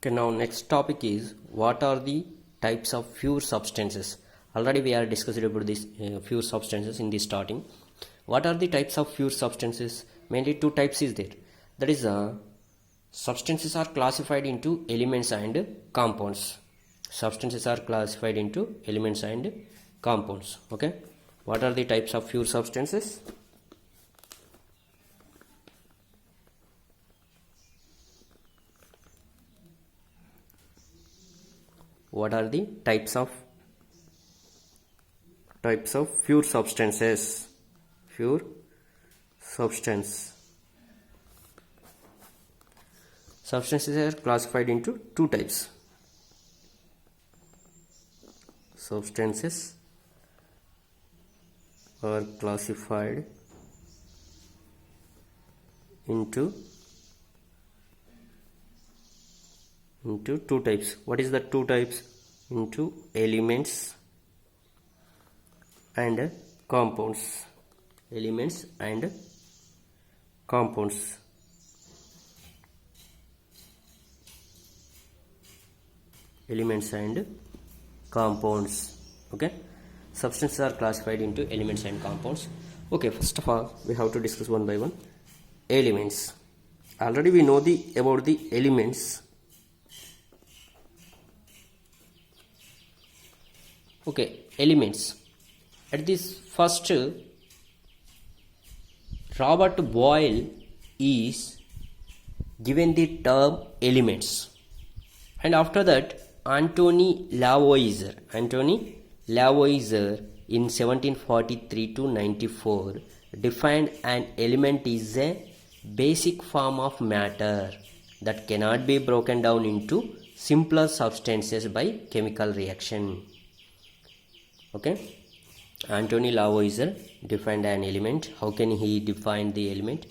Okay, now next topic is what are the types of pure substances. Already we are discussed about this pure substances in the starting. What are the types of pure substances? Mainly two types is there. That is substances are classified into elements and compounds. Substances are classified into elements and compounds. Okay, what are the types of pure substances? What are the types of pure substances? Pure substance. Substances are classified into two types. Substances are classified into two types. What is the two types? Into elements and compounds. Elements and compounds. Elements and compounds. Okay, substances are classified into elements and compounds. Okay, first of all we have to discuss one by one. Elements. Already we know about the elements. Okay, elements. At this first, Robert Boyle is given the term elements, and after that Anthony Lavoisier in 1743 to 94 defined an element is a basic form of matter that cannot be broken down into simpler substances by chemical reaction. Okay, Anthony Lavoisier defined an element. How can he define the element?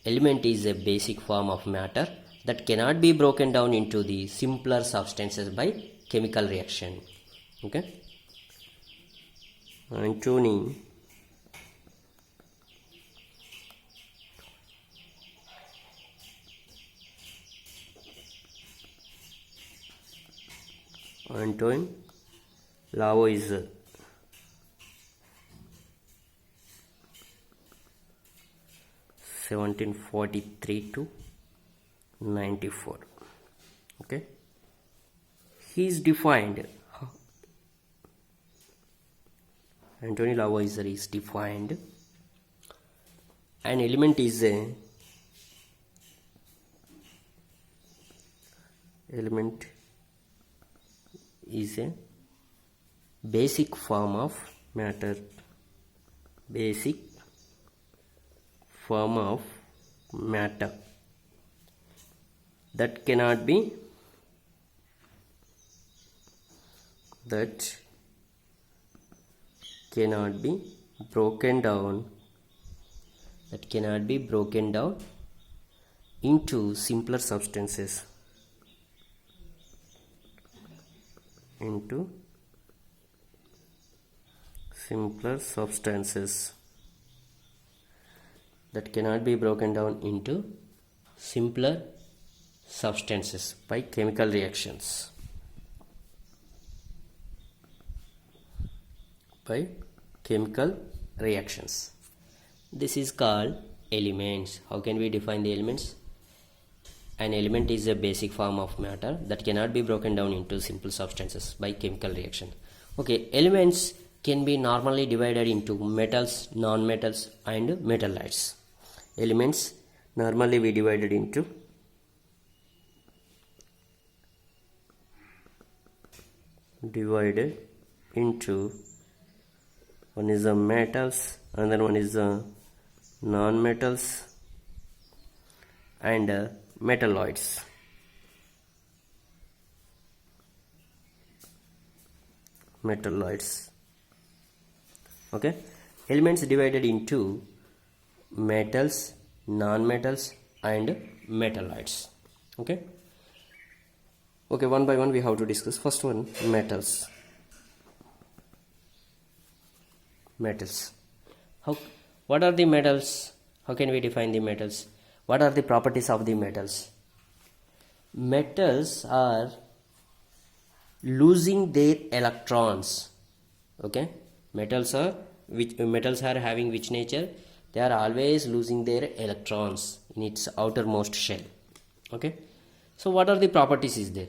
Element is a basic form of matter that cannot be broken down into the simpler substances by chemical reaction. Okay, Anthony Lavoisier 1743 to 94. Okay, he is defined. Anthony Lavoisier is defined an element is a basic form of matter, basic form of matter that cannot be broken down into simpler substances, that cannot be broken down into simpler substances by chemical reactions. This is called elements. How can we define the elements? An element is a basic form of matter that cannot be broken down into simple substances by chemical reaction. Okay, elements can be normally divided into metals, non-metals and metalloids. Elements normally we divided into one is the metals, another one is the non-metals and metalloids. Okay, elements divided into metals, non-metals and metalloids. Okay, one by one we have to discuss. First one, metals. What are the metals? How can we define the metals? What are the properties of the metals? metals are losing their electrons. Okay, metals are having which nature? They are always losing their electrons in its outermost shell. Okay, so what are the properties is there?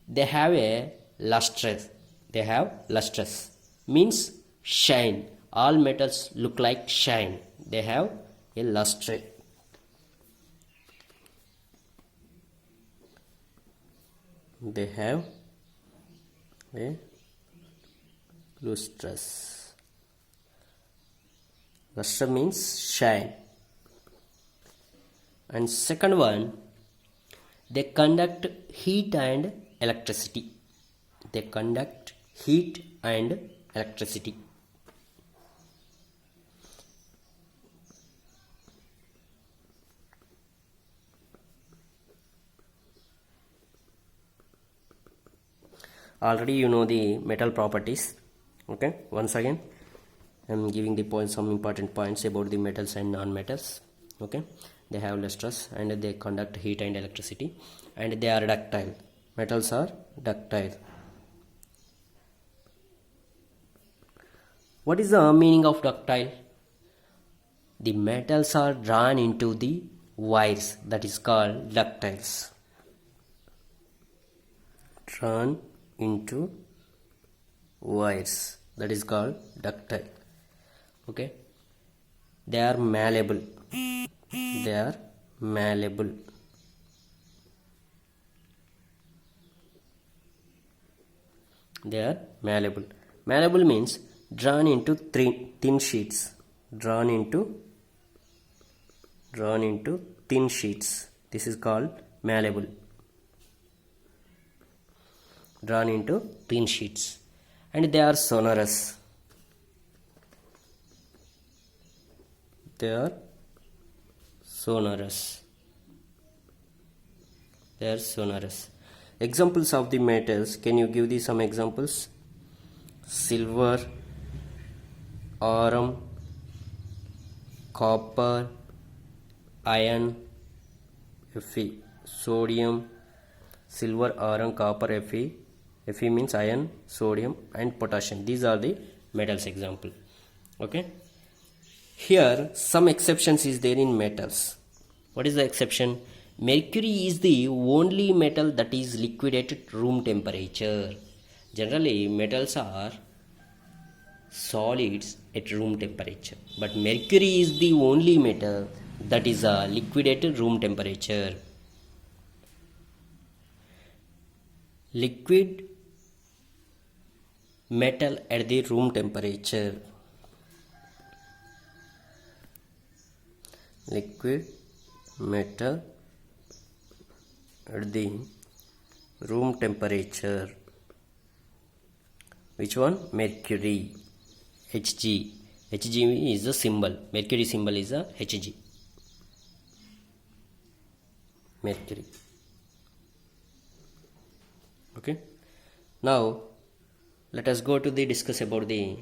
They have a lustrous. They have lustrous means shine. All metals look like shine. They have a luster. They have a lustrous. Luster means shine. And second one, they conduct heat and electricity. They conduct heat and electricity. Already you know the metal properties. Okay, once again I am giving the points, some important points about the metals and non-metals. Okay, they have lustrous and they conduct heat and electricity, and they are ductile. Metals are ductile. What is the meaning of ductile? The metals are drawn into the wires, that is called ductiles. Drawn into wires, that is called ductile. Okay, they are malleable. They are malleable. They are malleable. Malleable means drawn into thin sheets. Drawn into thin sheets. This is called malleable. Drawn into thin sheets. And they are sonorous. They are sonorous. They are sonorous. Examples of the metals. Can you give some examples? Silver, arum, copper, iron, Fe. Sodium, silver, iron, copper, Fe. Fe means iron, sodium and potassium. These are the metals example. Okay. Here some exceptions is there in metals. What is the exception? Mercury is the only metal that is liquid at room temperature. Generally metals are solids at room temperature, but mercury is the only metal that is liquid at room temperature. Liquid metal at the room temperature. Liquid metal at the room temperature. Which one? Mercury. Hg. Hg is the symbol. Mercury symbol is a Hg. Mercury. Okay. Now let us go to discuss about the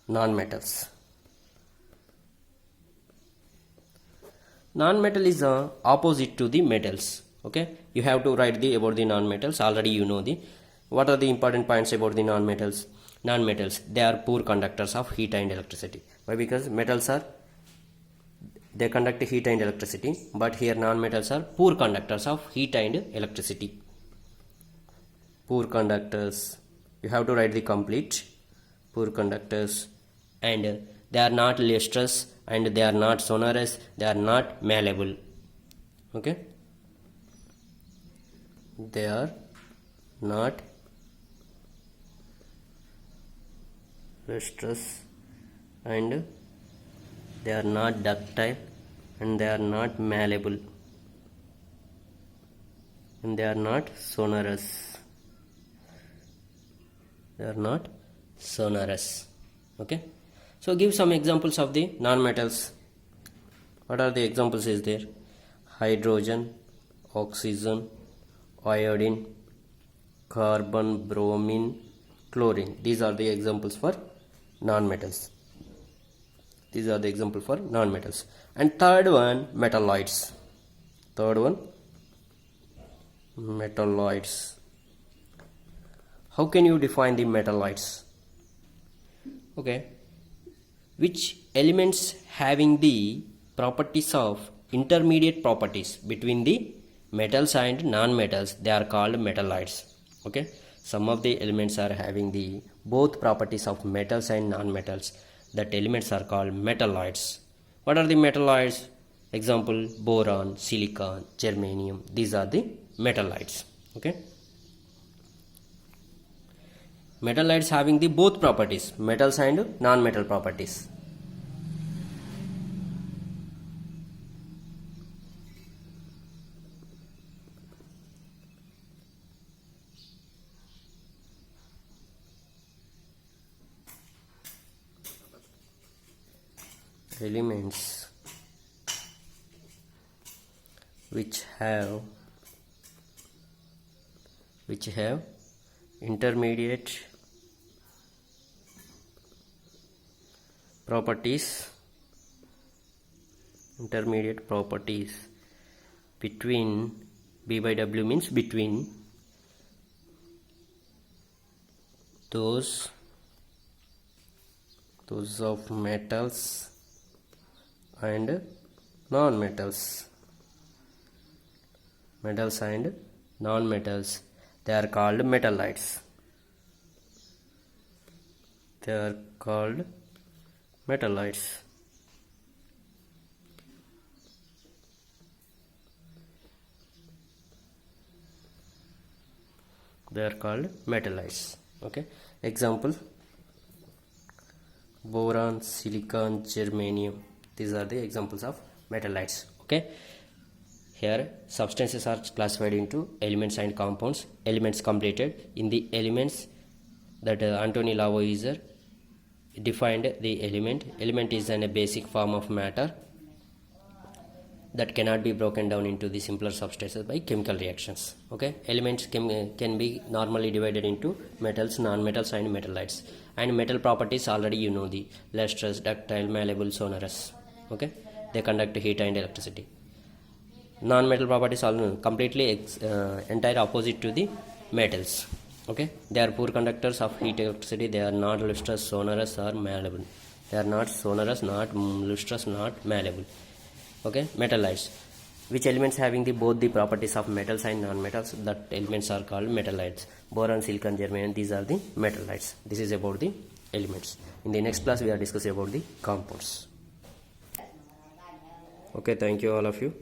non-metals. Non-metal is opposite to the metals. Okay, you have to write about the non-metals. Already you know what are the important points about the non-metals. Non-metals, they are poor conductors of heat and electricity. Why? Because metals they conduct heat and electricity, but here non-metals are poor conductors of heat and electricity. Poor conductors. You have to write the complete. Poor conductors, and they are not lustrous, and they are not sonorous, they are not malleable. Okay, they are not lustrous, and they are not ductile, and they are not malleable, and they are not sonorous. They are not sonorous. Okay, so give some examples of the non-metals. What are the examples is there? Hydrogen, oxygen, iodine, carbon, bromine, chlorine. These are the examples for non-metals. These are the example for non-metals. And third one, metalloids. Third one, Metalloids. How can you define the metalloids? Okay, which elements having the properties of intermediate properties between the metals and non-metals, they are called metalloids. Okay, some of the elements are having the both properties of metals and non-metals, that elements are called metalloids. What are the metalloids? Example, boron, silicon, germanium, these are the metalloids. Okay, metalloids having the both properties, metals and non-metal properties. Elements which have intermediate properties between, B by W means between, those of metals and non-metals. Metals and non-metals, they are called metalloids. They are called metalloids. They are called metalloids. Okay, example, boron, silicon, germanium, these are the examples of metalloids. Okay, here substances are classified into elements and compounds. Elements completed. In the elements, that Anthony Lavoisier defined the element. Element is a basic form of matter that cannot be broken down into the simpler substances by chemical reactions. Okay, elements can be normally divided into metals, non-metals and metalloids. And metal properties already you know, the lustrous, ductile, malleable, sonorous. Okay, they conduct heat and electricity. Non-metal properties are completely entire opposite to the metals. Okay, they are poor conductors of heat, electricity. They are not lustrous, sonorous or malleable. They are not sonorous, not lustrous, not malleable. Okay, metalloids. Which elements having both the properties of metals and non-metals, that elements are called metalloids. Boron, silicon, germanium, these are the metalloids. This is about the elements. In the next class we are discussing about the compounds. Okay, thank you all of you.